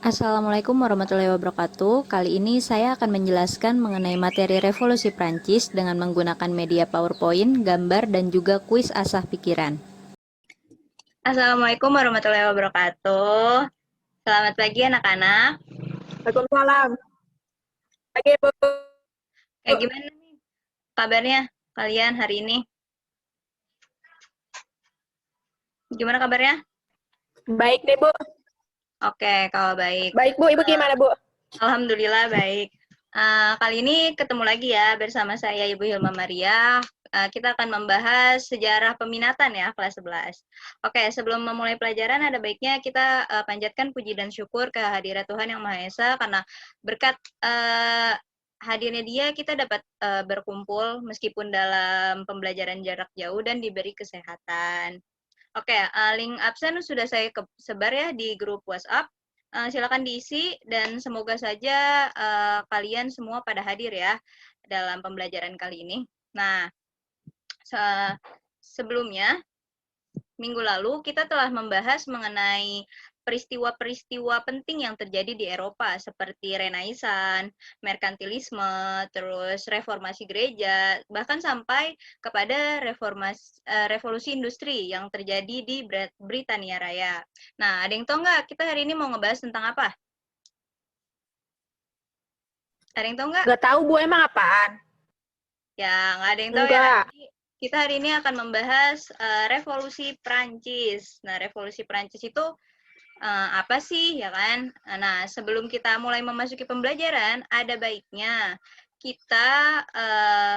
Assalamualaikum warahmatullahi wabarakatuh. Kali ini saya akan menjelaskan mengenai materi revolusi Prancis dengan menggunakan media PowerPoint, gambar, dan juga kuis asah pikiran. Assalamualaikum warahmatullahi wabarakatuh. Selamat pagi anak-anak. Waalaikumsalam. Pagi, Bu. Gimana nih kabarnya kalian hari ini? Gimana kabarnya? Baik deh, Bu. Oke, kalau baik. Baik, Bu. Ibu gimana, Bu? Alhamdulillah baik. Kali ini ketemu lagi ya bersama saya Ibu Hilma Maria. Kita akan membahas sejarah peminatan ya kelas 11. Oke, sebelum memulai pelajaran ada baiknya kita panjatkan puji dan syukur kehadirat Tuhan Yang Maha Esa karena berkat hadirnya dia kita dapat berkumpul meskipun dalam pembelajaran jarak jauh dan diberi kesehatan. Oke, link absen sudah saya sebar ya di grup WhatsApp. Silakan diisi dan semoga saja kalian semua pada hadir ya dalam pembelajaran kali ini. Nah, sebelumnya minggu lalu kita telah membahas mengenai peristiwa-peristiwa penting yang terjadi di Eropa seperti Renaissance, merkantilisme, terus reformasi gereja, bahkan sampai kepada revolusi industri yang terjadi di Britania Raya. Nah, ada yang tahu nggak kita hari ini mau ngebahas tentang apa? Ada yang tahu nggak? Nggak tahu, Bu. Emang apaan? Ya, nggak ada yang tahu ya. Enggak. Jadi, kita hari ini akan membahas revolusi Prancis. Nah, revolusi Prancis itu apa sih, ya kan? Nah, sebelum kita mulai memasuki pembelajaran, ada baiknya kita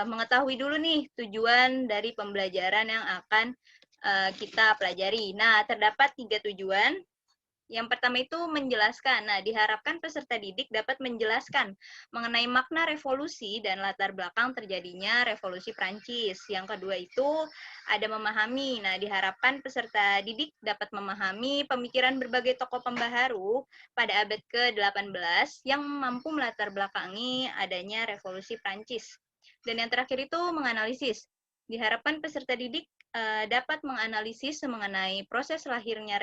mengetahui dulu nih tujuan dari pembelajaran yang akan kita pelajari. Nah, terdapat 3 tujuan. Yang pertama itu menjelaskan. Nah, diharapkan peserta didik dapat menjelaskan mengenai makna revolusi dan latar belakang terjadinya revolusi Prancis. Yang kedua itu ada memahami. Nah, diharapkan peserta didik dapat memahami pemikiran berbagai tokoh pembaharu pada abad ke-18 yang mampu melatar belakangi adanya revolusi Prancis. Dan yang terakhir itu menganalisis. Diharapkan peserta didik dapat menganalisis mengenai proses lahirnya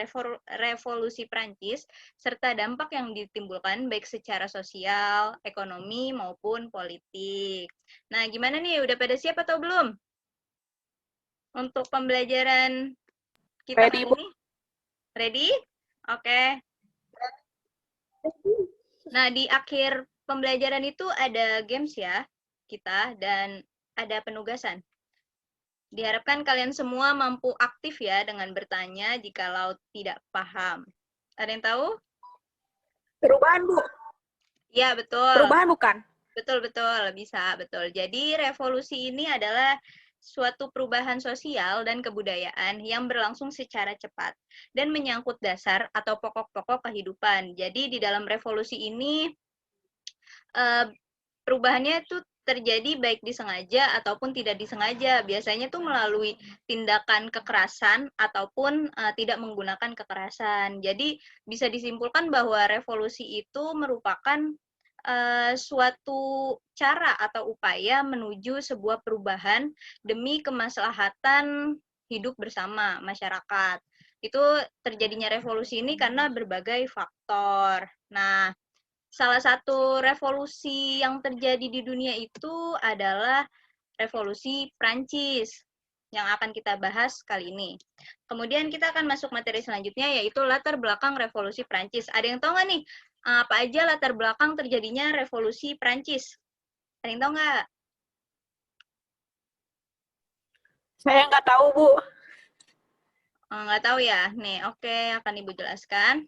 revolusi Prancis serta dampak yang ditimbulkan baik secara sosial, ekonomi maupun politik. Nah, gimana nih? Udah pada siap atau belum? Untuk pembelajaran kita Ready, kali Bu. ini? Ready? Oke. Nah, di akhir pembelajaran itu ada games ya, kita, dan ada penugasan. Diharapkan kalian semua mampu aktif ya dengan bertanya jikalau tidak paham. Ada yang tahu? Perubahan, Bu. Ya, betul. Perubahan bukan? Betul, bisa, betul. Jadi revolusi ini adalah suatu perubahan sosial dan kebudayaan yang berlangsung secara cepat dan menyangkut dasar atau pokok-pokok kehidupan. Jadi di dalam revolusi ini perubahannya itu terjadi baik disengaja ataupun tidak disengaja. Biasanya tuh melalui tindakan kekerasan ataupun tidak menggunakan kekerasan. Jadi bisa disimpulkan bahwa revolusi itu merupakan suatu cara atau upaya menuju sebuah perubahan demi kemaslahatan hidup bersama masyarakat. Itu terjadinya revolusi ini karena berbagai faktor. Nah, salah satu revolusi yang terjadi di dunia itu adalah revolusi Prancis yang akan kita bahas kali ini. Kemudian kita akan masuk materi selanjutnya yaitu latar belakang revolusi Prancis. Ada yang tahu nggak nih apa aja latar belakang terjadinya revolusi Prancis? Ada yang tahu nggak? Saya nggak tahu, Bu. Nggak tahu ya? Nih, oke, akan Ibu jelaskan.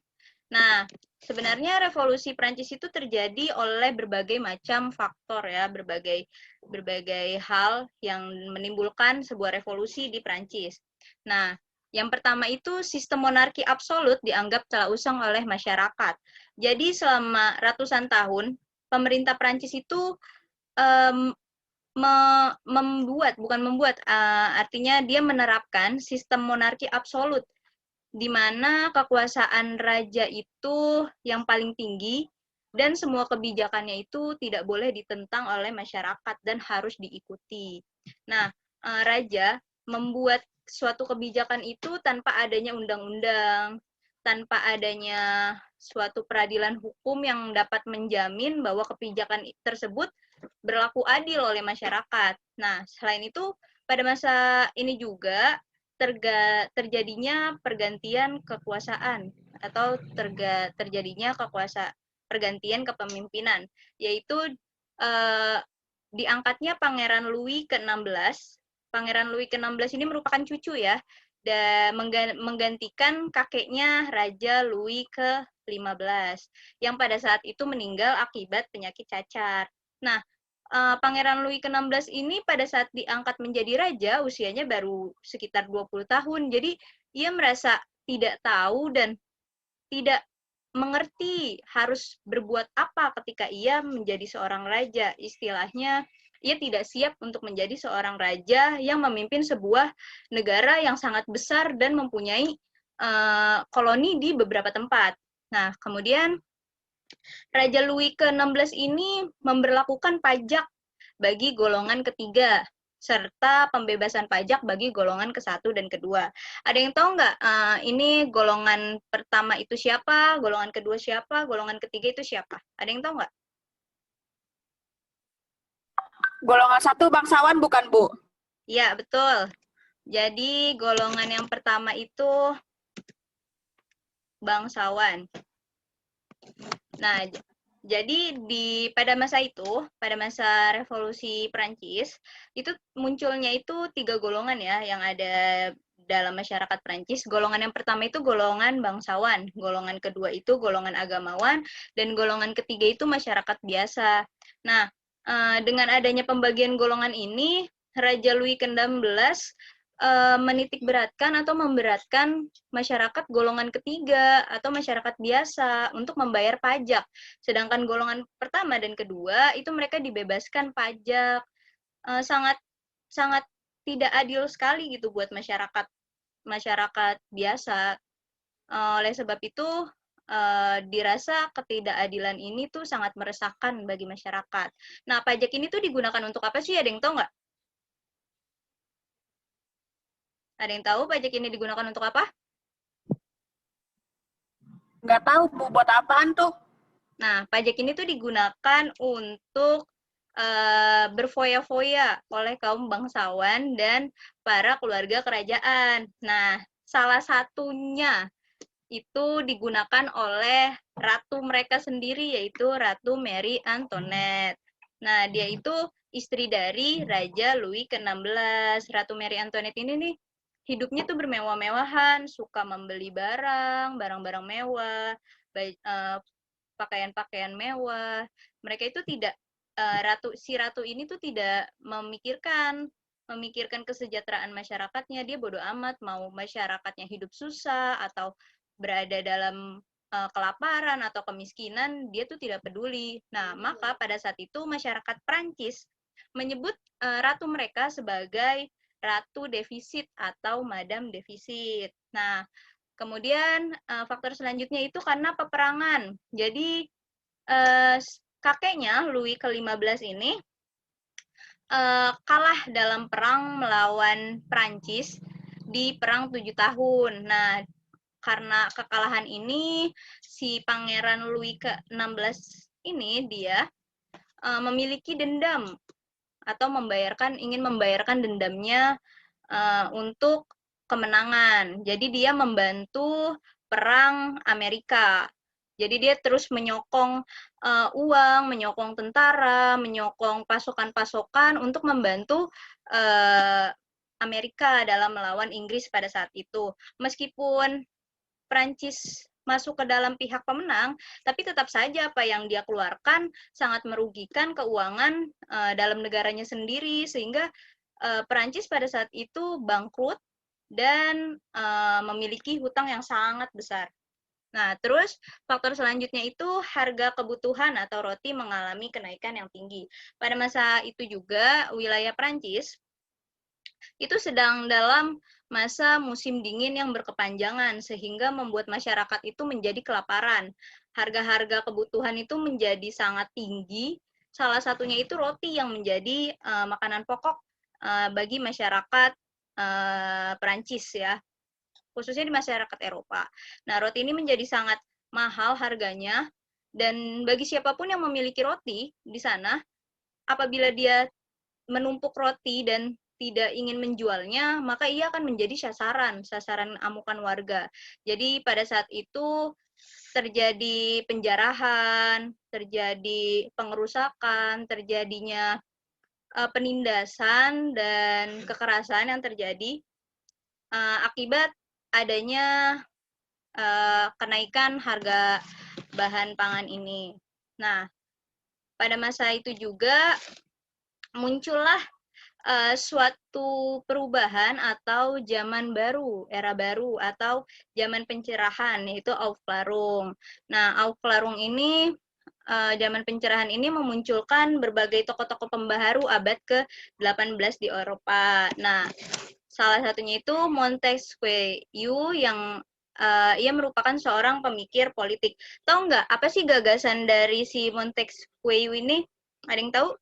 Nah, sebenarnya revolusi Prancis itu terjadi oleh berbagai macam faktor ya, berbagai hal yang menimbulkan sebuah revolusi di Prancis. Nah, yang pertama itu sistem monarki absolut dianggap telah usang oleh masyarakat. Jadi selama ratusan tahun, pemerintah Prancis itu artinya dia menerapkan sistem monarki absolut di mana kekuasaan raja itu yang paling tinggi dan semua kebijakannya itu tidak boleh ditentang oleh masyarakat dan harus diikuti. Nah, raja membuat suatu kebijakan itu tanpa adanya undang-undang, tanpa adanya suatu peradilan hukum yang dapat menjamin bahwa kebijakan tersebut berlaku adil oleh masyarakat. Nah, selain itu, pada masa ini juga terjadinya pergantian kekuasaan atau terjadinya pergantian kepemimpinan, yaitu diangkatnya Pangeran Louis ke-16. Pangeran Louis ke-16 ini merupakan cucu ya, dan menggantikan kakeknya Raja Louis ke-15 yang pada saat itu meninggal akibat penyakit cacar. Nah, Pangeran Louis ke-16 ini pada saat diangkat menjadi raja usianya baru sekitar 20 tahun. Jadi ia merasa tidak tahu dan tidak mengerti harus berbuat apa ketika ia menjadi seorang raja. Istilahnya, ia tidak siap untuk menjadi seorang raja yang memimpin sebuah negara yang sangat besar dan mempunyai koloni di beberapa tempat. Nah, kemudian Raja Louis ke-16 ini memberlakukan pajak bagi golongan ketiga, serta pembebasan pajak bagi golongan ke-1 dan kedua. Ada yang tahu nggak ini golongan pertama itu siapa, golongan kedua siapa, golongan ketiga itu siapa? Ada yang tahu nggak? Golongan 1 bangsawan bukan, Bu? Iya, betul. Jadi golongan yang pertama itu bangsawan. Nah, jadi pada masa itu, pada masa Revolusi Prancis, itu munculnya itu 3 golongan ya yang ada dalam masyarakat Prancis. Golongan yang pertama itu golongan bangsawan, golongan kedua itu golongan agamawan, dan golongan ketiga itu masyarakat biasa. Nah, dengan adanya pembagian golongan ini, Raja Louis ke-16 menitikberatkan atau memberatkan masyarakat golongan ketiga atau masyarakat biasa untuk membayar pajak. Sedangkan golongan pertama dan kedua itu mereka dibebaskan pajak. Sangat sangat tidak adil sekali gitu buat masyarakat biasa. Oleh sebab itu dirasa ketidakadilan ini tuh sangat meresahkan bagi masyarakat. Nah, pajak ini tuh digunakan untuk apa sih? Ada yang tahu nggak? Ada yang tahu pajak ini digunakan untuk apa? Nggak tahu, Bu. Buat apaan tuh? Nah, pajak ini tuh digunakan untuk berfoya-foya oleh kaum bangsawan dan para keluarga kerajaan. Nah, salah satunya itu digunakan oleh ratu mereka sendiri, yaitu Ratu Marie Antoinette. Nah, dia itu istri dari Raja Louis ke-16. Ratu Marie Antoinette ini nih, hidupnya tuh bermewah-mewahan, suka membeli barang-barang mewah, pakaian-pakaian mewah. Mereka itu tidak si ratu ini tuh tidak memikirkan kesejahteraan masyarakatnya. Dia bodoh amat mau masyarakatnya hidup susah atau berada dalam kelaparan atau kemiskinan, dia tuh tidak peduli. Nah, maka pada saat itu masyarakat Prancis menyebut ratu mereka sebagai Ratu Defisit atau Madame Defisit. Nah, kemudian faktor selanjutnya itu karena peperangan. Jadi kakeknya Louis ke-15 ini kalah dalam perang melawan Prancis di perang 7 tahun. Nah, karena kekalahan ini, si Pangeran Louis ke-16 ini dia memiliki dendam atau ingin membayarkan dendamnya untuk kemenangan. Jadi dia membantu perang Amerika. Jadi dia terus menyokong uang, menyokong tentara, menyokong pasokan-pasokan untuk membantu Amerika dalam melawan Inggris pada saat itu. Meskipun Prancis masuk ke dalam pihak pemenang, tapi tetap saja apa yang dia keluarkan sangat merugikan keuangan dalam negaranya sendiri, sehingga Prancis pada saat itu bangkrut dan memiliki hutang yang sangat besar. Nah, terus faktor selanjutnya itu harga kebutuhan atau roti mengalami kenaikan yang tinggi. Pada masa itu juga wilayah Prancis itu sedang dalam masa musim dingin yang berkepanjangan, sehingga membuat masyarakat itu menjadi kelaparan. Harga-harga kebutuhan itu menjadi sangat tinggi, salah satunya itu roti yang menjadi makanan pokok bagi masyarakat Perancis ya, khususnya di masyarakat Eropa. Nah, roti ini menjadi sangat mahal harganya, dan bagi siapapun yang memiliki roti di sana, apabila dia menumpuk roti dan tidak ingin menjualnya, maka ia akan menjadi sasaran amukan warga. Jadi pada saat itu terjadi penjarahan, terjadi pengerusakan, terjadinya penindasan dan kekerasan yang terjadi akibat adanya kenaikan harga bahan pangan ini. Nah, pada masa itu juga muncullah suatu perubahan atau zaman baru, era baru, atau zaman pencerahan, yaitu Aufklärung. Nah, Aufklärung ini, zaman pencerahan ini memunculkan berbagai tokoh-tokoh pembaharu abad ke-18 di Eropa. Nah, salah satunya itu Montesquieu yang ia merupakan seorang pemikir politik. Tahu nggak apa sih gagasan dari si Montesquieu ini? Ada yang tahu?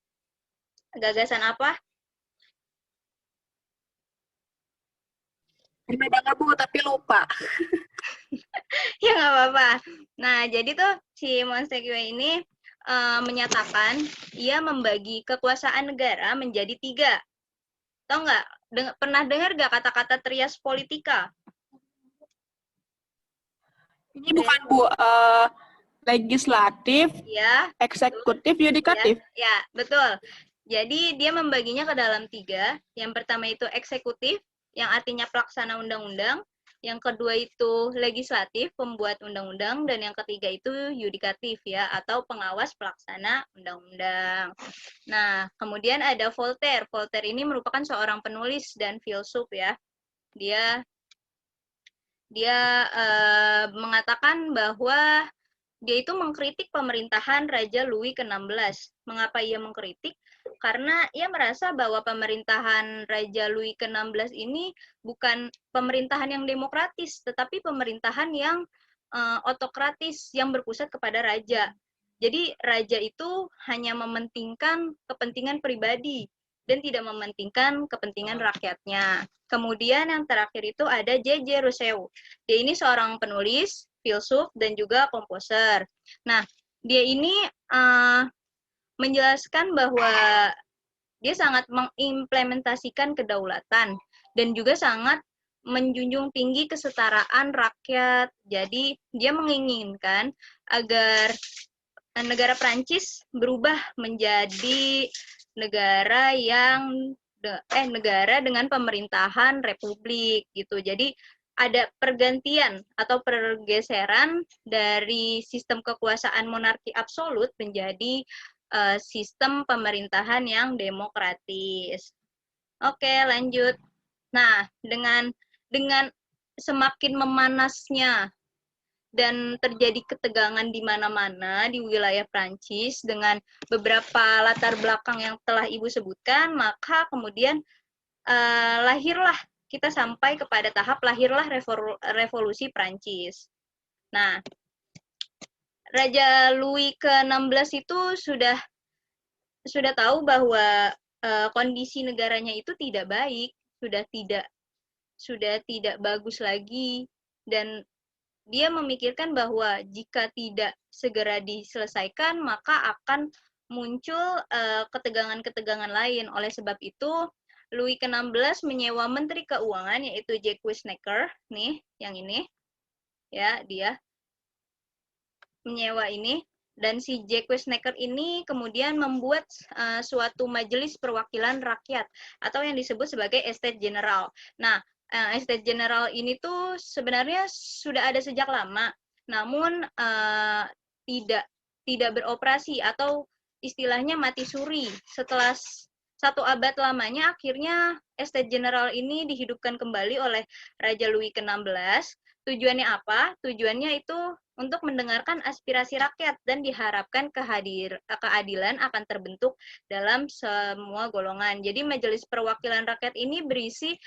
Gagasan apa? Pernah dengar Bu, tapi lupa. Ya nggak apa-apa. Nah, jadi tuh si Montesquieu ini menyatakan ia membagi kekuasaan negara menjadi 3. Tahu nggak? Pernah dengar nggak kata-kata trias politika? Ini bukan Bu, legislatif, Ya, eksekutif, yudikatif. ya, betul. Jadi dia membaginya ke dalam 3. Yang pertama itu eksekutif, yang artinya pelaksana undang-undang. Yang kedua itu legislatif, pembuat undang-undang. Dan yang ketiga itu yudikatif ya, atau pengawas pelaksana undang-undang. Nah, kemudian ada Voltaire. Voltaire ini merupakan seorang penulis dan filsuf ya. Dia mengatakan bahwa dia itu mengkritik pemerintahan Raja Louis ke-16. Mengapa ia mengkritik? Karena ia merasa bahwa pemerintahan Raja Louis ke-16 ini bukan pemerintahan yang demokratis, tetapi pemerintahan yang otokratis yang berpusat kepada raja. Jadi raja itu hanya mementingkan kepentingan pribadi dan tidak mementingkan kepentingan rakyatnya. Kemudian yang terakhir itu ada J.J. Rousseau. Dia ini seorang penulis, filsuf, dan juga komposer. Nah, dia ini menjelaskan bahwa dia sangat mengimplementasikan kedaulatan dan juga sangat menjunjung tinggi kesetaraan rakyat. Jadi, dia menginginkan agar negara Prancis berubah menjadi negara dengan pemerintahan republik gitu. Jadi ada pergantian atau pergeseran dari sistem kekuasaan monarki absolut menjadi sistem pemerintahan yang demokratis. Oke, lanjut. Nah, dengan semakin memanasnya dan terjadi ketegangan di mana-mana di wilayah Prancis dengan beberapa latar belakang yang telah Ibu sebutkan, maka kemudian lahirlah kita sampai kepada tahap lahirlah revolusi Prancis. Nah, Raja Louis ke-16 itu sudah tahu bahwa kondisi negaranya itu tidak baik, sudah tidak bagus lagi, dan dia memikirkan bahwa jika tidak segera diselesaikan, maka akan muncul ketegangan-ketegangan lain. Oleh sebab itu, Louis ke-16 menyewa Menteri Keuangan, yaitu Jacques Necker, nih, yang ini, ya, dia menyewa ini. Dan si Jacques Necker ini kemudian membuat suatu majelis perwakilan rakyat, atau yang disebut sebagai Estates General. Nah, Estates General ini tuh sebenarnya sudah ada sejak lama, namun tidak beroperasi atau istilahnya mati suri. Setelah 1 abad lamanya, akhirnya Estates General ini dihidupkan kembali oleh Raja Louis ke-16. Tujuannya apa? Tujuannya itu untuk mendengarkan aspirasi rakyat dan diharapkan keadilan akan terbentuk dalam semua golongan. Jadi Majelis Perwakilan Rakyat ini berisi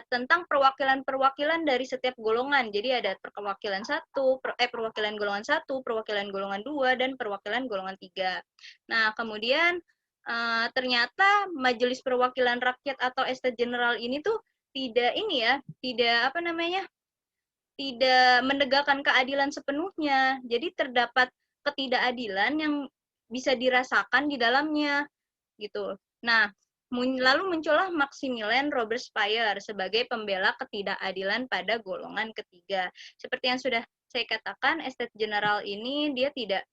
tentang perwakilan-perwakilan dari setiap golongan. Jadi ada perwakilan golongan 1, perwakilan golongan 2, dan perwakilan golongan 3. Nah, kemudian ternyata Majelis Perwakilan Rakyat atau Estates General ini tuh tidak tidak menegakkan keadilan sepenuhnya. Jadi terdapat ketidakadilan yang bisa dirasakan di dalamnya gitu. Nah, lalu muncullah Maximilian Robespierre sebagai pembela ketidakadilan pada golongan ketiga. Seperti yang sudah saya katakan, Estates General ini dia tidak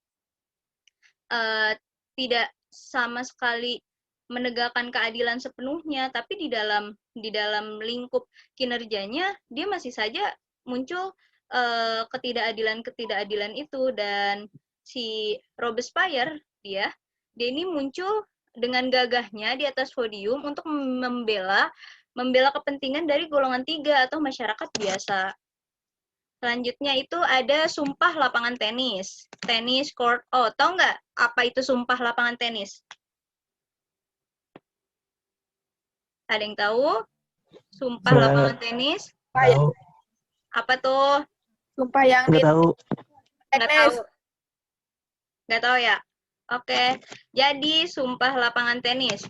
sama sekali menegakkan keadilan sepenuhnya, tapi di dalam lingkup kinerjanya dia masih saja muncul ketidakadilan itu, dan si Robespierre dia ini muncul dengan gagahnya di atas podium untuk membela kepentingan dari golongan tiga atau masyarakat biasa. Selanjutnya itu ada sumpah lapangan tenis. Tenis court. Oh, tahu nggak apa itu sumpah lapangan tenis? Ada yang tahu? Sumpah Nggak lapangan tenis? tahu. Apa tuh? Sumpah yang di Nggak tahu. Nggak teknis. tahu. Nggak tahu ya? Oke. Jadi sumpah lapangan tenis.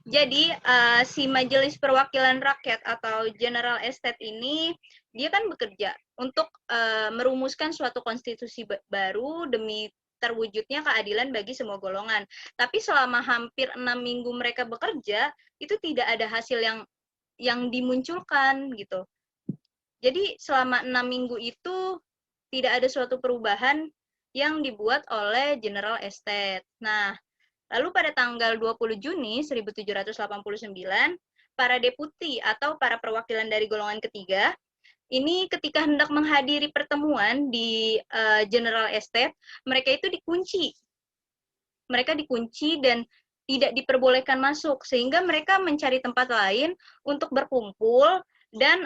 Jadi si Majelis Perwakilan Rakyat atau General Estate ini dia kan bekerja untuk merumuskan suatu konstitusi baru demi terwujudnya keadilan bagi semua golongan. Tapi selama hampir 6 minggu mereka bekerja, itu tidak ada hasil yang dimunculkan gitu. Jadi selama 6 minggu itu tidak ada suatu perubahan yang dibuat oleh General Estate. Nah, lalu pada tanggal 20 Juni 1789, para deputi atau para perwakilan dari golongan ketiga, ini ketika hendak menghadiri pertemuan di General Estate, mereka itu dikunci. Mereka dikunci dan tidak diperbolehkan masuk, sehingga mereka mencari tempat lain untuk berkumpul dan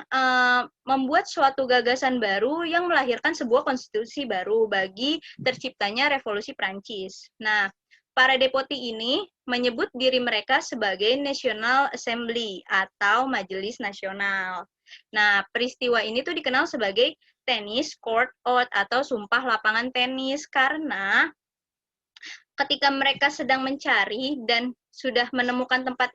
membuat suatu gagasan baru yang melahirkan sebuah konstitusi baru bagi terciptanya revolusi Prancis. Nah, para deputi ini menyebut diri mereka sebagai National Assembly atau Majelis Nasional. Nah, peristiwa ini tuh dikenal sebagai Tennis Court Oath atau Sumpah Lapangan Tenis karena ketika mereka sedang mencari dan sudah menemukan tempat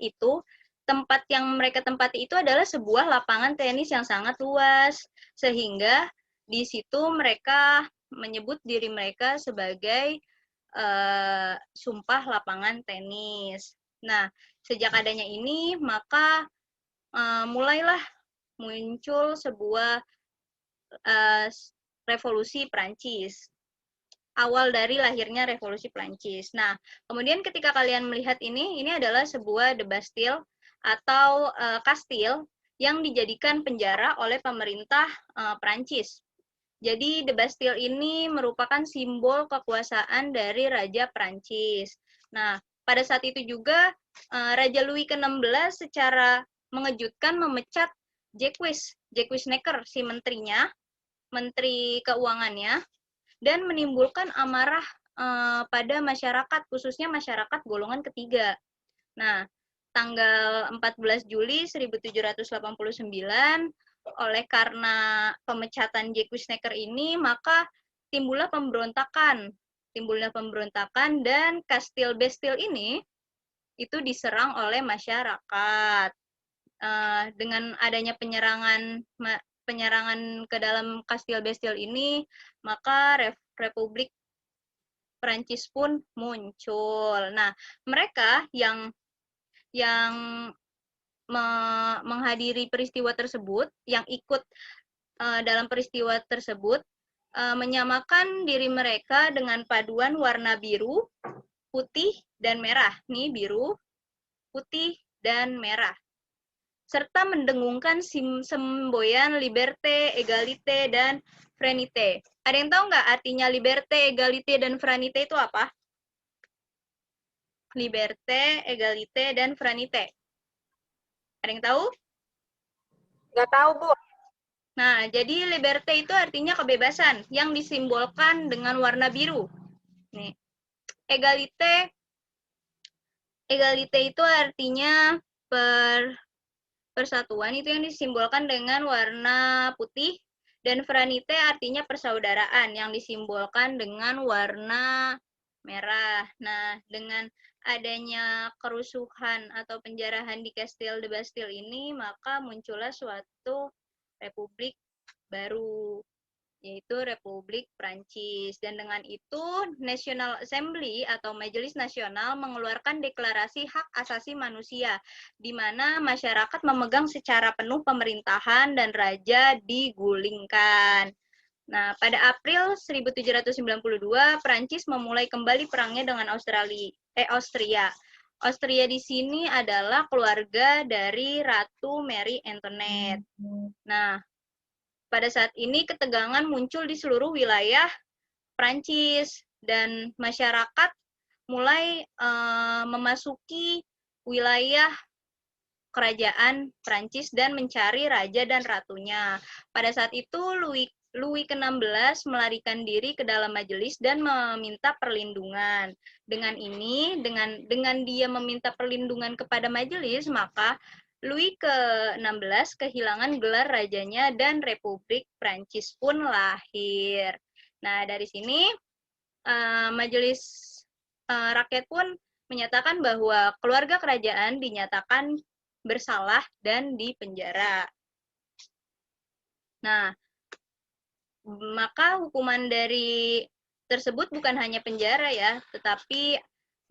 yang mereka tempati itu adalah sebuah lapangan tenis yang sangat luas, sehingga di situ mereka menyebut diri mereka sebagai sumpah lapangan tenis. Nah, sejak adanya ini, maka mulailah muncul sebuah revolusi Prancis. Awal dari lahirnya revolusi Prancis. Nah, kemudian ketika kalian melihat ini adalah sebuah The Bastille atau kastil yang dijadikan penjara oleh pemerintah Prancis. Jadi The Bastille ini merupakan simbol kekuasaan dari Raja Prancis. Nah, pada saat itu juga Raja Louis ke-16 secara mengejutkan memecat Jacques Necker, si menterinya, menteri keuangannya, dan menimbulkan amarah pada masyarakat, khususnya masyarakat golongan ketiga. Nah, tanggal 14 Juli 1789, oleh karena pemecatan Jacques Necker ini, maka timbullah pemberontakan dan Kastil Bastille ini itu diserang oleh masyarakat. Dengan adanya penyerangan ke dalam Kastil Bastille ini, maka Republik Prancis pun muncul. Nah, mereka yang menghadiri peristiwa tersebut, yang ikut dalam peristiwa tersebut, menyamakan diri mereka dengan paduan warna biru, putih, dan merah. Nih, biru, putih, dan merah. Serta mendengungkan semboyan liberté, égalité, dan fraternité. Ada yang tahu nggak artinya liberté, égalité, dan fraternité itu apa? Liberté, égalité, dan fraternité. Ada yang tahu? Nggak tahu, Bu. Nah, jadi liberté itu artinya kebebasan yang disimbolkan dengan warna biru. Nih. Égalité itu artinya persatuan, itu yang disimbolkan dengan warna putih, dan fraternité artinya persaudaraan yang disimbolkan dengan warna merah. Nah, dengan adanya kerusuhan atau penjarahan di Kastil de Bastille ini, maka muncullah suatu republik baru, yaitu Republik Prancis. Dan dengan itu, National Assembly atau Majelis Nasional mengeluarkan deklarasi hak asasi manusia, di mana masyarakat memegang secara penuh pemerintahan dan raja digulingkan. Nah, pada April 1792, Prancis memulai kembali perangnya dengan Austria. Austria di sini adalah keluarga dari Ratu Marie Antoinette. Nah, pada saat ini ketegangan muncul di seluruh wilayah Prancis dan masyarakat mulai memasuki wilayah kerajaan Prancis dan mencari raja dan ratunya. Pada saat itu Louis ke-16 melarikan diri ke dalam majelis dan meminta perlindungan. Dengan ini, dengan dia meminta perlindungan kepada majelis, maka Louis ke-16 kehilangan gelar rajanya dan Republik Prancis pun lahir. Nah, dari sini majelis rakyat pun menyatakan bahwa keluarga kerajaan dinyatakan bersalah dan dipenjara. Nah, maka hukuman dari tersebut bukan hanya penjara ya, tetapi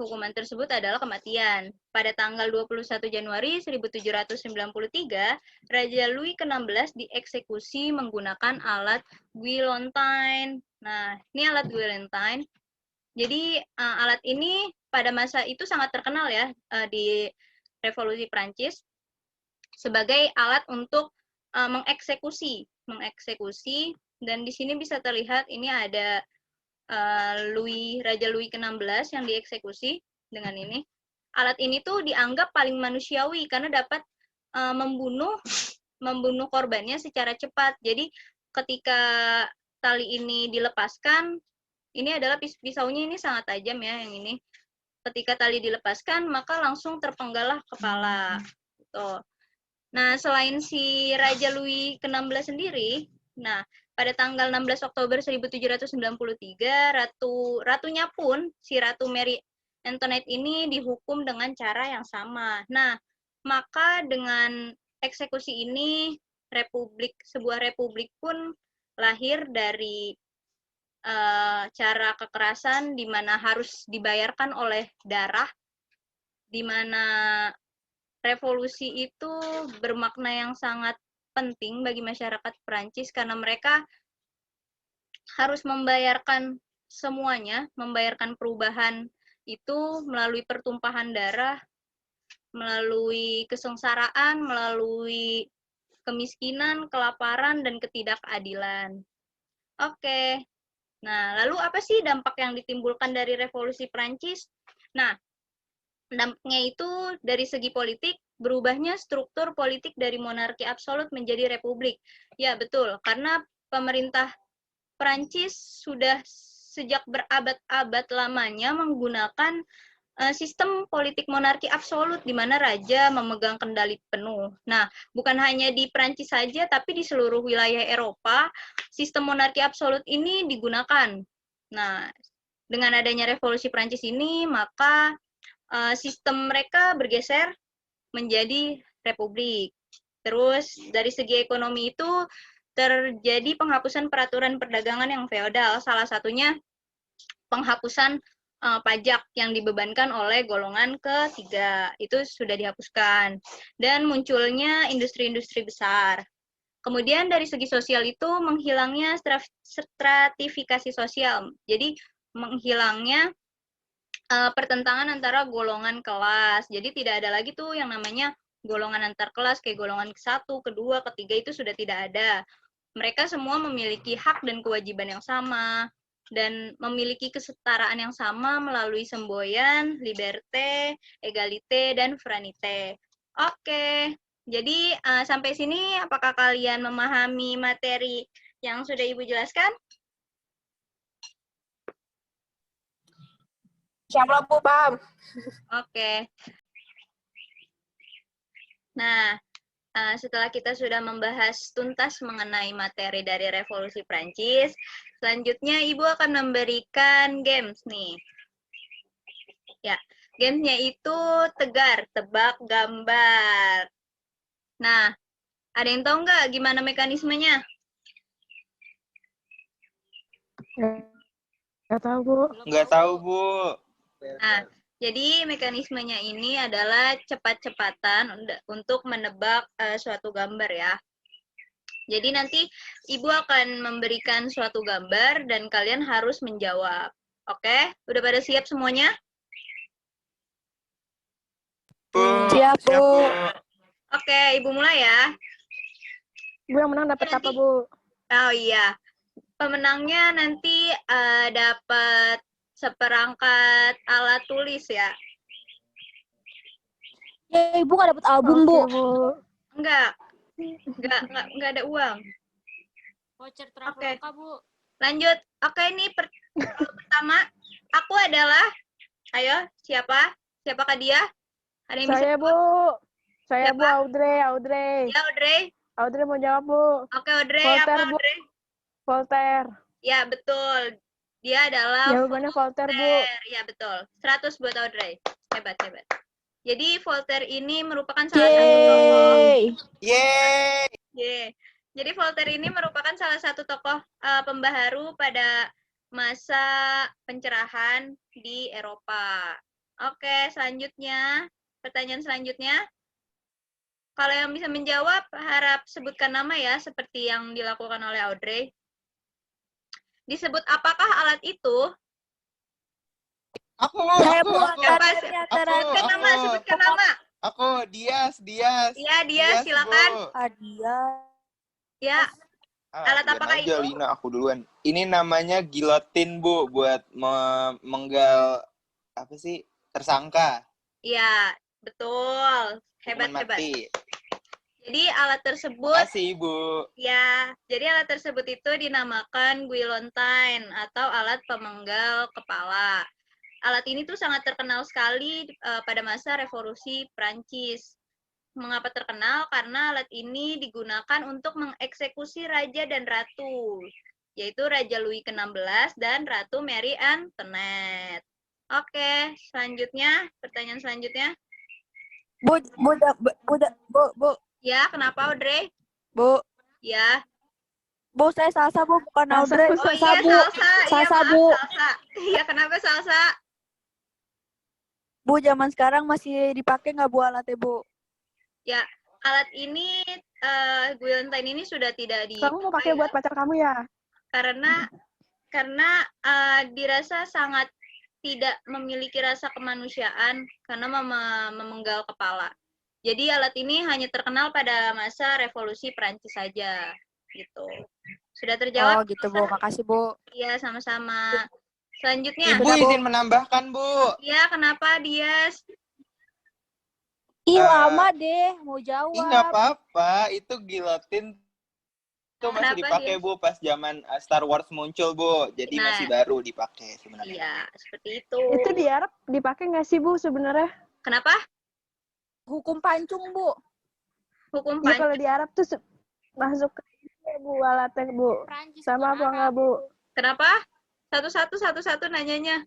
hukuman tersebut adalah kematian. Pada tanggal 21 Januari 1793, Raja Louis ke-16 dieksekusi menggunakan alat guillotine. Nah, ini alat guillotine. Jadi alat ini pada masa itu sangat terkenal ya di Revolusi Prancis sebagai alat untuk mengeksekusi, dan di sini bisa terlihat ini ada Raja Louis ke-16 yang dieksekusi dengan ini. Alat ini tuh dianggap paling manusiawi karena dapat membunuh korbannya secara cepat. Jadi ketika tali ini dilepaskan, ini adalah pisaunya ini sangat tajam ya yang ini. Ketika tali dilepaskan, maka langsung terpenggalah kepala. Gitu. Nah, selain si Raja Louis ke-16 sendiri, nah, pada tanggal 16 Oktober 1793, ratunya pun, si Ratu Marie Antoinette ini dihukum dengan cara yang sama. Nah, maka dengan eksekusi ini, sebuah republik pun lahir dari cara kekerasan di mana harus dibayarkan oleh darah, di mana revolusi itu bermakna yang sangat penting bagi masyarakat Prancis karena mereka harus membayarkan semuanya, membayarkan perubahan itu melalui pertumpahan darah, melalui kesengsaraan, melalui kemiskinan, kelaparan, dan ketidakadilan. Oke. Nah, lalu apa sih dampak yang ditimbulkan dari revolusi Prancis? Nah, dampaknya itu dari segi politik, berubahnya struktur politik dari monarki absolut menjadi republik. Ya, betul. Karena pemerintah Prancis sudah sejak berabad-abad lamanya menggunakan sistem politik monarki absolut di mana raja memegang kendali penuh. Nah, bukan hanya di Prancis saja, tapi di seluruh wilayah Eropa, sistem monarki absolut ini digunakan. Nah, dengan adanya revolusi Prancis ini, maka sistem mereka bergeser menjadi republik. Terus, dari segi ekonomi itu, terjadi penghapusan peraturan perdagangan yang feodal, salah satunya penghapusan pajak yang dibebankan oleh golongan ketiga, itu sudah dihapuskan. Dan munculnya industri-industri besar. Kemudian dari segi sosial itu menghilangnya stratifikasi sosial. Jadi menghilangnya pertentangan antara golongan kelas. Jadi tidak ada lagi tuh yang namanya golongan antar kelas kayak golongan ke-1, ke-2, ke-3 itu sudah tidak ada. Mereka semua memiliki hak dan kewajiban yang sama dan memiliki kesetaraan yang sama melalui semboyan, liberté, égalité, dan fraternité. Oke, jadi sampai sini apakah kalian memahami materi yang sudah Ibu jelaskan? Insyaallah Bu, paham. Oke. Nah, setelah kita sudah membahas tuntas mengenai materi dari Revolusi Prancis, selanjutnya Ibu akan memberikan games nih. Ya, gamesnya itu tegar, tebak, gambar. Nah, ada yang tahu nggak gimana mekanismenya? Nggak tahu, Bu. Nggak tahu, Bu. Nah, jadi mekanismenya ini adalah cepat-cepatan untuk menebak suatu gambar ya. Jadi nanti Ibu akan memberikan suatu gambar dan kalian harus menjawab. Oke? Udah pada siap semuanya? Bu. Siap, Bu. Oke, Ibu mulai ya. Bu yang menang dapat apa, Bu? Oh iya. Pemenangnya nanti dapat seperangkat alat tulis ya. Ya, Ibu nggak dapat album, Bu. Oke, Bu. Enggak ada uang. Voucher Traveloka, Bu. Lanjut. Oke, ini pertama aku adalah, ayo, siapa? Siapakah dia? Ada yang bisa? Saya, Bu. Saya, Bu, Siapa? Audrey. Ya, Audrey. Audrey mau jawab, Bu. Oke, Audrey. Voltaire, Apa, Bu. Audrey? Voltaire. Ya, betul. Dia adalah Jawabannya Voltaire, Bu. Voltaire. Ya, betul. 100 buat Audrey. Hebat, hebat. Jadi, Voltaire ini merupakan salah satu tokoh. Yeay. Yeah. Jadi Voltaire ini merupakan salah satu tokoh pembaharu pada masa pencerahan di Eropa. Oke, selanjutnya, pertanyaan selanjutnya. Kalau yang bisa menjawab, harap sebutkan nama ya, seperti yang dilakukan oleh Audrey. Disebut apakah alat itu? Aku. Sebutkan nama, sebutkan nama. Aku, Dias. Iya, dia, silakan. Bu. Dia. Ya, alat biar apakah aja, itu? Lina, aku duluan. Ini namanya gilotin, Bu, buat memenggal apa sih? Tersangka. Iya, betul. Hebat, Hukuman hebat. mati. Jadi alat tersebut, Makasih, Bu. ya, jadi alat tersebut itu dinamakan guillotine atau alat pemenggal kepala. Alat ini tuh sangat terkenal sekali pada masa revolusi Prancis. Mengapa terkenal? Karena alat ini digunakan untuk mengeksekusi raja dan ratu, yaitu Raja Louis ke-16 dan Ratu Marie Antoinette. Oke, selanjutnya, pertanyaan selanjutnya. Bu. Ya, kenapa Audrey? Bu. Ya. Bu, saya Salsa, Bu, bukan Audrey. Oh iya, Bu. salsa. Salsa, Iya, Bu. maaf, salsa. Iya, kenapa salsa? Bu, zaman sekarang masih dipakai nggak Bu alatnya, Bu? Ya, alat ini, guillotine ini sudah tidak Kamu mau pakai buat pacar kamu ya? karena dirasa sangat tidak memiliki rasa kemanusiaan karena memenggal kepala. Jadi alat ini hanya terkenal pada masa revolusi Prancis saja, gitu. Sudah terjawab? Oh, gitu, Bu. Makasih, Bu. Iya, sama-sama. Selanjutnya. Ibu izin menambahkan, Bu. Iya, kenapa, Dias? Ih, lama deh. Mau jawab. Ih, nggak apa-apa. Itu gilotin itu masih Kenapa, dipakai, Dias? Bu, pas zaman Star Wars muncul, Bu. Jadi Nah. masih baru dipakai sebenarnya. Iya, seperti itu. Itu di Arab dipakai nggak sih, Bu, sebenarnya? Kenapa? Hukum pancung, Bu. Hukum Ya, pancung. kalau di Arab tuh masuk ke ini, Bu, alatnya, Bu. Prancis Sama apa nggak, Bu? Kenapa? Satu-satu nanyanya.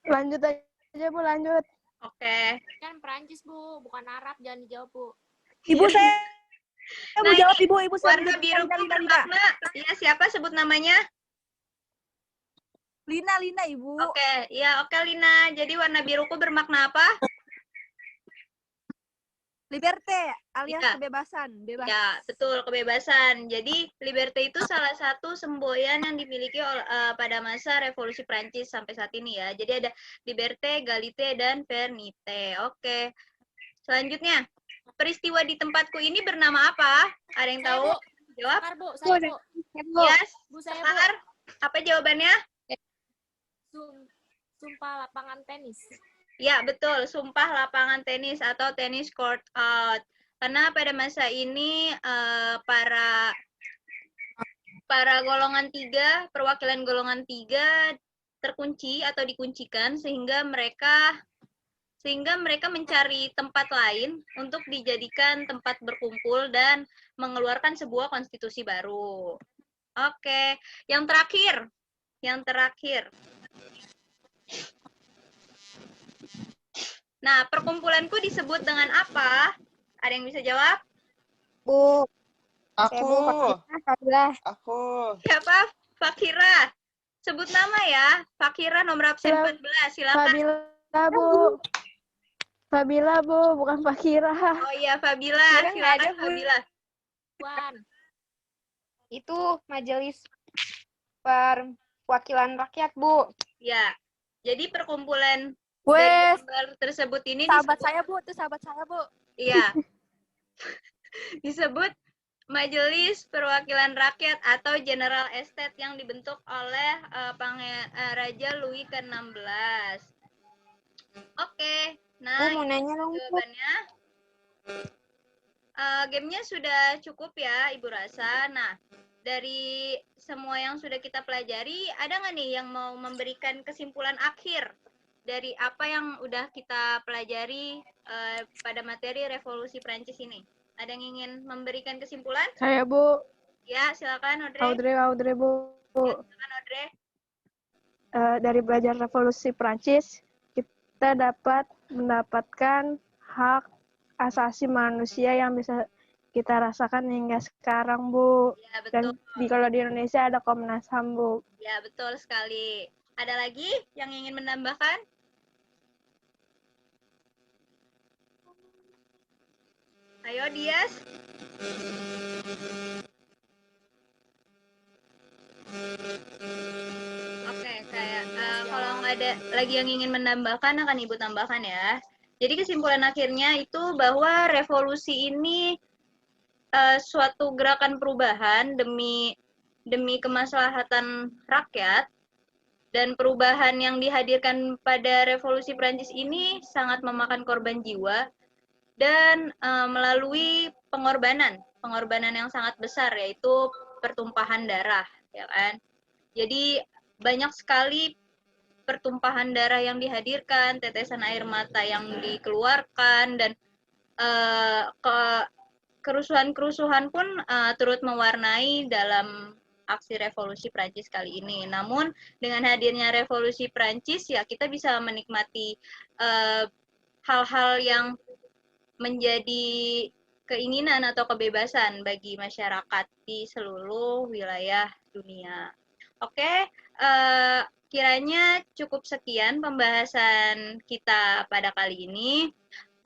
Lanjut aja, Bu, lanjut. Oke. Kan Prancis, Bu, bukan Arab, jangan dijawab, Bu. Ibu, saya mau Nah, jawab, Ibu. Ibu, saya Warna biruku bermakna. Iya, siapa sebut namanya? Lina, Ibu. Oke, ya oke Lina. Jadi warna biruku bermakna apa? Liberté, alias Iya. kebebasan. Bebas. Ya, betul, kebebasan. Jadi, liberté itu salah satu semboyan yang dimiliki pada masa revolusi Prancis sampai saat ini ya. Jadi ada liberté, égalité, dan fraternité. Oke. Selanjutnya, peristiwa di tempatku ini bernama apa? Ada yang Saya, tahu? Bu. Jawab. Sekar, Bu. Saya, Bu. Yes. Bu, saya, Bu. Sekar. Apa jawabannya? Sumpah lapangan tenis. Ya, betul. Sumpah lapangan tenis atau tennis court out. Karena pada masa ini para golongan 3, perwakilan golongan 3 terkunci atau dikuncikan sehingga mereka mencari tempat lain untuk dijadikan tempat berkumpul dan mengeluarkan sebuah konstitusi baru. Oke, yang terakhir. Nah, perkumpulanku disebut dengan apa? Ada yang bisa jawab? Bu. Aku. Fadilah. Aku. Siapa? Fakira. Sebut nama ya. Fakira nomor absen Siap. 14. Silakan. Fabila, Bu. Fabila, Bu, bukan Fakira. Oh iya, Fabila. Fakira nggak ada, Silakan Bu. Fabila. Itu majelis perwakilan rakyat, Bu. Ya. Jadi perkumpulan dari Wes, gambar tersebut ini sahabat disebut, saya Bu, itu sahabat saya Bu. iya. Disebut Majelis Perwakilan Rakyat atau General Estate yang dibentuk oleh Raja Louis ke-16. Oke. Nah, Bu, mau nanya dong, Bu. jawabannya. Gamenya sudah cukup ya, Ibu Rasa. Nah, dari semua yang sudah kita pelajari, ada nggak nih yang mau memberikan kesimpulan akhir dari apa yang udah kita pelajari pada materi revolusi Prancis ini? Ada yang ingin memberikan kesimpulan? Saya, Bu. Ya, silakan Audrey. Audrey, Bu. Silakan Audrey. Dari belajar revolusi Prancis, kita dapat mendapatkan hak asasi manusia yang bisa kita rasakan hingga sekarang, Bu. Ya, Dan betul. kalau di Indonesia ada Komnas HAM, Bu. Ya, betul sekali. Ada lagi yang ingin menambahkan? Ayo, Dias. Oke, kalau nggak ada lagi yang ingin menambahkan, akan Ibu tambahkan ya. Jadi kesimpulan akhirnya itu bahwa revolusi ini suatu gerakan perubahan demi kemaslahatan rakyat, dan perubahan yang dihadirkan pada revolusi Prancis ini sangat memakan korban jiwa dan melalui pengorbanan yang sangat besar, yaitu pertumpahan darah, ya kan. Jadi banyak sekali pertumpahan darah yang dihadirkan, tetesan air mata yang dikeluarkan, dan kerusuhan-kerusuhan pun turut mewarnai dalam aksi revolusi Prancis kali ini. Namun dengan hadirnya revolusi Prancis ya kita bisa menikmati hal-hal yang menjadi keinginan atau kebebasan bagi masyarakat di seluruh wilayah dunia. Oke, kiranya cukup sekian pembahasan kita pada kali ini.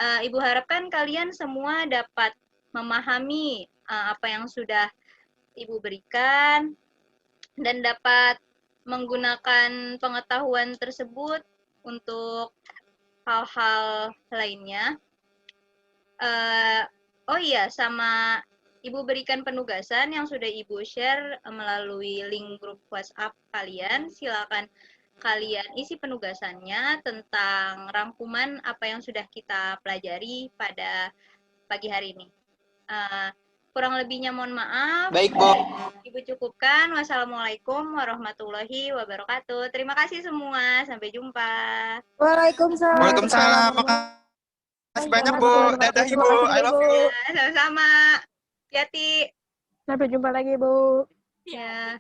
Ibu harapkan kalian semua dapat memahami apa yang sudah Ibu berikan dan dapat menggunakan pengetahuan tersebut untuk hal-hal lainnya. Oh iya, sama Ibu berikan penugasan yang sudah Ibu share melalui link grup WhatsApp kalian. Silakan kalian isi penugasannya tentang rangkuman apa yang sudah kita pelajari pada pagi hari ini. Kurang lebihnya mohon maaf. Baik, Bu. Ibu cukupkan. Wassalamualaikum warahmatullahi wabarakatuh. Terima kasih semua. Sampai jumpa. Waalaikumsalam. Waalaikumsalam. Makasih banyak, Bu. Dadah, Ibu. I love you. Ya, sama-sama. Hati-hati. Sampai jumpa lagi, Bu. Ya.